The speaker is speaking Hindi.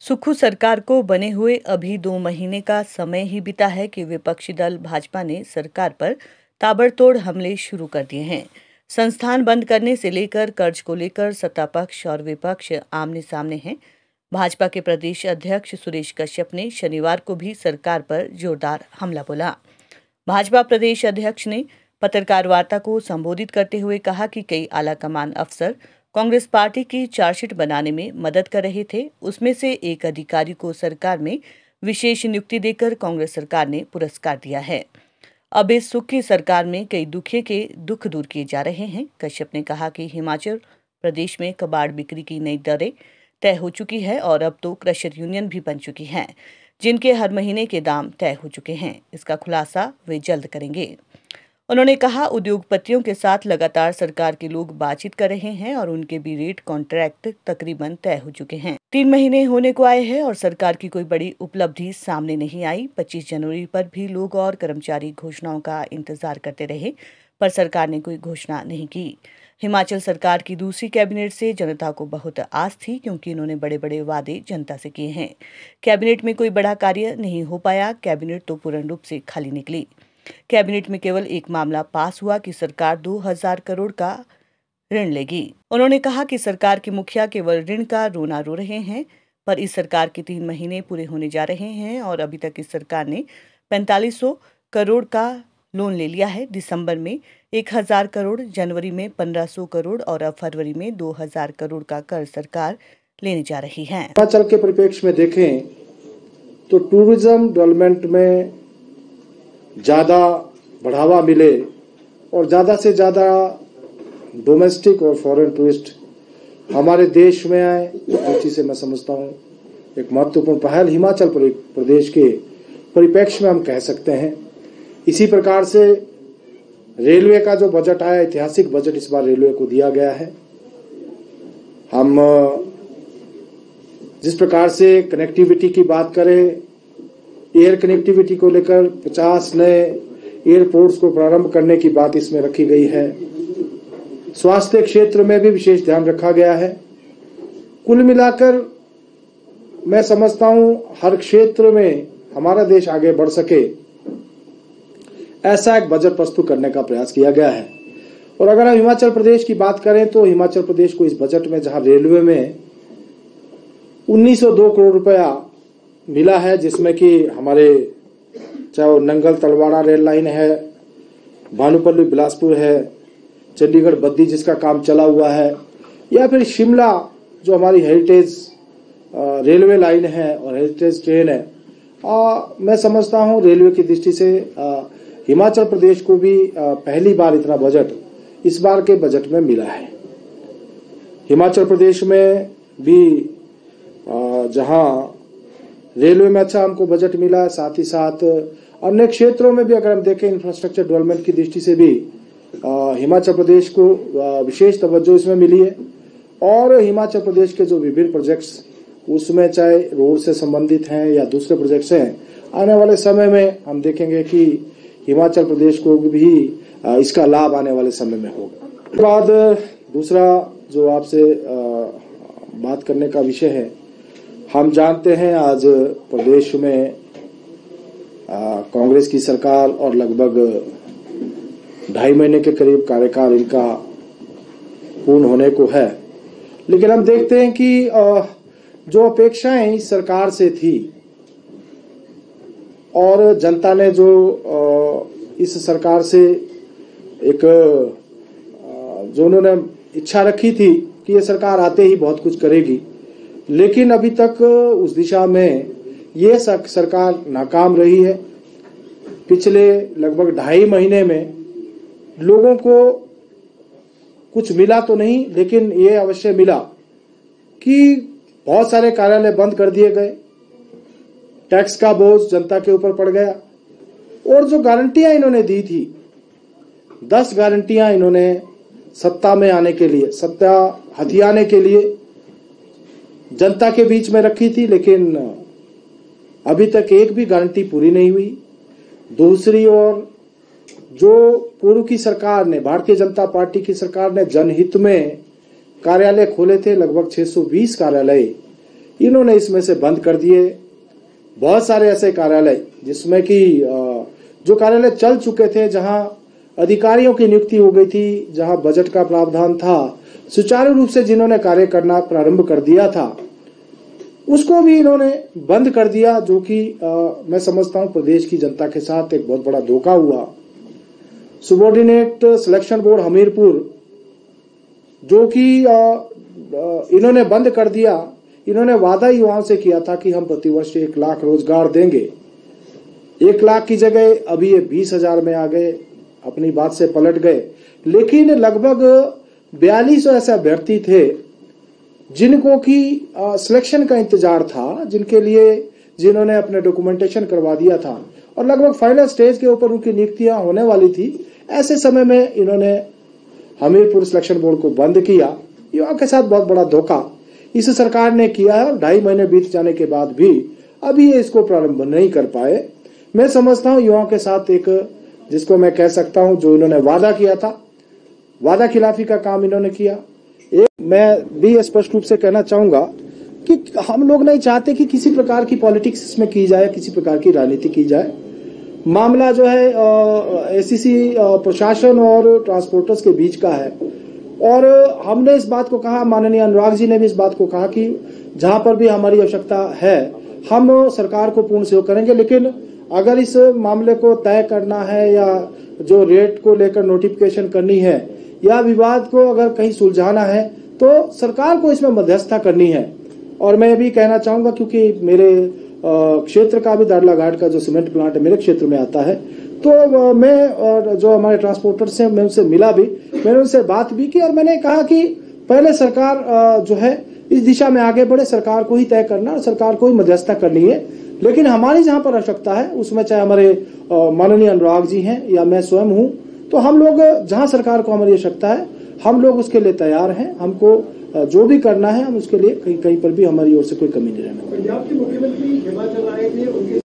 सुक्खू सरकार को बने हुए अभी 2 महीने का समय ही बीता है कि विपक्षी दल भाजपा ने सरकार पर ताबड़तोड़ हमले शुरू कर दिए हैं। संस्थान बंद करने से लेकर कर्ज को लेकर सत्ता पक्ष और विपक्ष आमने सामने हैं। भाजपा के प्रदेश अध्यक्ष सुरेश कश्यप ने शनिवार को भी सरकार पर जोरदार हमला बोला। भाजपा प्रदेश अध्यक्ष ने पत्रकार वार्ता को संबोधित करते हुए कहा कि कई आलाकमान अफसर कांग्रेस पार्टी की चार्जशीट बनाने में मदद कर रहे थे। उसमें से एक अधिकारी को सरकार में विशेष नियुक्ति देकर कांग्रेस सरकार ने पुरस्कार दिया है। अब इस सुक्खी सरकार में कई दुखिए के दुख दूर किए जा रहे हैं। कश्यप ने कहा कि हिमाचल प्रदेश में कबाड़ बिक्री की नई दरें तय हो चुकी है और अब तो क्रशर यूनियन भी बन चुकी हैं, जिनके हर महीने के दाम तय हो चुके हैं। इसका खुलासा वे जल्द करेंगे। उन्होंने कहा, उद्योगपतियों के साथ लगातार सरकार के लोग बातचीत कर रहे हैं और उनके भी रेट कॉन्ट्रैक्ट तकरीबन तय हो चुके हैं। 3 महीने होने को आए हैं और सरकार की कोई बड़ी उपलब्धि सामने नहीं आई। 25 जनवरी पर भी लोग और कर्मचारी घोषणाओं का इंतजार करते रहे, पर सरकार ने कोई घोषणा नहीं की। हिमाचल सरकार की दूसरी कैबिनेट से जनता को बहुत आस थी, क्योंकि इन्होंने बड़े बड़े वादे जनता से किए हैं। कैबिनेट में कोई बड़ा कार्य नहीं हो पाया। कैबिनेट तो पूर्ण रूप से खाली निकली। कैबिनेट में केवल एक मामला पास हुआ कि सरकार 2000 करोड़ का ऋण लेगी। उन्होंने कहा कि सरकार के मुखिया केवल ऋण का रोना रो रहे हैं, पर इस सरकार के 3 महीने पूरे होने जा रहे हैं और अभी तक इस सरकार ने 4500 करोड़ का लोन ले लिया है। दिसंबर में 1000 करोड़, जनवरी में 1500 करोड़ और अब फरवरी में 2000 करोड़ का कर्ज सरकार लेने जा रही है। हिमाचल के परिप्रेक्ष्य में देखें तो टूरिज्म डेवलपमेंट में ज़्यादा बढ़ावा मिले और ज़्यादा से ज़्यादा डोमेस्टिक और फॉरेन टूरिस्ट हमारे देश में आए, इस दृष्टि से मैं समझता हूँ एक महत्वपूर्ण पहल हिमाचल प्रदेश के परिप्रेक्ष्य में हम कह सकते हैं। इसी प्रकार से रेलवे का जो बजट आया, ऐतिहासिक बजट इस बार रेलवे को दिया गया है। हम जिस प्रकार से कनेक्टिविटी की बात करें, एयर कनेक्टिविटी को लेकर 50 नए एयरपोर्ट्स को प्रारंभ करने की बात इसमें रखी गई है। स्वास्थ्य क्षेत्र में भी विशेष ध्यान रखा गया है। कुल मिलाकर मैं समझता हूं हर क्षेत्र में हमारा देश आगे बढ़ सके, ऐसा एक बजट प्रस्तुत करने का प्रयास किया गया है। और अगर हम हिमाचल प्रदेश की बात करें तो हिमाचल प्रदेश को इस बजट में, जहां रेलवे में 1902 करोड़ रुपया मिला है, जिसमें कि हमारे चाहे वो नंगल तलवाड़ा रेल लाइन है, भानुपल्ली बिलासपुर है, चंडीगढ़ बद्दी जिसका काम चला हुआ है, या फिर शिमला जो हमारी हेरिटेज रेलवे लाइन है और हेरिटेज ट्रेन है। मैं समझता हूं रेलवे की दृष्टि से हिमाचल प्रदेश को भी पहली बार इतना बजट इस बार के बजट में मिला है। हिमाचल प्रदेश में भी जहां रेलवे में अच्छा हमको बजट मिला है, साथ ही साथ अन्य क्षेत्रों में भी अगर हम देखें इंफ्रास्ट्रक्चर डेवलपमेंट की दृष्टि से भी हिमाचल प्रदेश को विशेष तवज्जो इसमें मिली है। और हिमाचल प्रदेश के जो विभिन्न प्रोजेक्ट्स, उसमें चाहे रोड से संबंधित हैं या दूसरे प्रोजेक्ट्स हैं, आने वाले समय में हम देखेंगे कि हिमाचल प्रदेश को भी इसका लाभ आने वाले समय में होगा। उसके बाद दूसरा जो आपसे बात करने का विषय है, हम जानते हैं आज प्रदेश में कांग्रेस की सरकार और लगभग 2.5 महीने के करीब कार्यकाल इनका पूर्ण होने को है। लेकिन हम देखते हैं कि जो अपेक्षाएं इस सरकार से थी और जनता ने जो इस सरकार से एक जो उन्होंने इच्छा रखी थी कि ये सरकार आते ही बहुत कुछ करेगी, लेकिन अभी तक उस दिशा में ये सरकार नाकाम रही है। पिछले लगभग 2.5 महीने में लोगों को कुछ मिला तो नहीं, लेकिन ये अवश्य मिला कि बहुत सारे कार्यालय बंद कर दिए गए, टैक्स का बोझ जनता के ऊपर पड़ गया, और जो गारंटियां इन्होंने दी थी, 10 गारंटियां इन्होंने सत्ता में आने के लिए, सत्ता हथियाने के लिए जनता के बीच में रखी थी, लेकिन अभी तक एक भी गारंटी पूरी नहीं हुई। दूसरी ओर जो पूर्व की सरकार ने, भारतीय जनता पार्टी की सरकार ने जनहित में कार्यालय खोले थे, लगभग 620 कार्यालय, इन्होंने इसमें से बंद कर दिए। बहुत सारे ऐसे कार्यालय जिसमें कि जो कार्यालय चल चुके थे, जहां अधिकारियों की नियुक्ति हो गई थी, जहां बजट का प्रावधान था, सुचारू रूप से जिन्होंने कार्य करना प्रारंभ कर दिया था, उसको भी इन्होंने बंद कर दिया, जो कि मैं समझता हूं प्रदेश की जनता के साथ एक बहुत बड़ा धोखा हुआ। सुबॉर्डिनेट सिलेक्शन बोर्ड हमीरपुर, जो कि इन्होंने बंद कर दिया। इन्होंने वादा युवाओं से किया था कि हम प्रतिवर्ष 1 लाख रोजगार देंगे। 1 लाख की जगह अभी ये 20,000 में आ गए, अपनी बात से पलट गए। लेकिन लगभग 4200 ऐसे अभ्यर्थी थे जिनको की सिलेक्शन का इंतजार था, जिनके लिए जिन्होंने अपने डॉक्यूमेंटेशन करवा दिया था और लगभग फाइनल स्टेज के ऊपर उनकी नियुक्तियां होने वाली थी। ऐसे समय में इन्होंने हमीरपुर सिलेक्शन बोर्ड को बंद किया। युवाओं के साथ बहुत बड़ा धोखा इस सरकार ने किया है और 2.5 महीने बीत जाने के बाद भी अभी ये इसको प्रारंभ नहीं कर पाए। मैं समझता हूं युवाओं के साथ एक, जिसको मैं कह सकता हूं, जो इन्होंने वादा किया था, वादा खिलाफी का काम इन्होंने किया। मैं भी स्पष्ट रूप से कहना चाहूंगा कि हम लोग नहीं चाहते कि किसी प्रकार की पॉलिटिक्स इसमें की जाए, किसी प्रकार की राजनीति की जाए। मामला जो है एसीसी प्रशासन और ट्रांसपोर्टर्स के बीच का है और हमने इस बात को कहा, माननीय अनुराग जी ने भी इस बात को कहा कि जहां पर भी हमारी आवश्यकता है हम सरकार को पूर्ण सहयोग करेंगे, लेकिन अगर इस मामले को तय करना है या जो रेट को लेकर नोटिफिकेशन करनी है या विवाद को अगर कहीं सुलझाना है तो सरकार को इसमें मध्यस्थता करनी है। और मैं भी कहना चाहूंगा, क्योंकि मेरे क्षेत्र का भी दाड़ला घाट का जो सीमेंट प्लांट है मेरे क्षेत्र में आता है, तो मैं और जो हमारे ट्रांसपोर्टर से मैं उनसे मिला भी, मैंने उनसे बात भी की और मैंने कहा कि पहले सरकार जो है इस दिशा में आगे बढ़े, सरकार को ही तय करना और सरकार को ही मध्यस्थता करनी है। लेकिन हमारी जहां पर आवश्यकता है उसमें चाहे हमारे माननीय अनुराग जी हैं या मैं स्वयं हूं, तो हम लोग जहां सरकार को हमारी आवश्यकता है हम लोग उसके लिए तैयार हैं। हमको जो भी करना है हम उसके लिए कहीं पर भी हमारी ओर से कोई कमी नहीं रहना। पंजाब के मुख्यमंत्री हिमाचल आए थे, उनके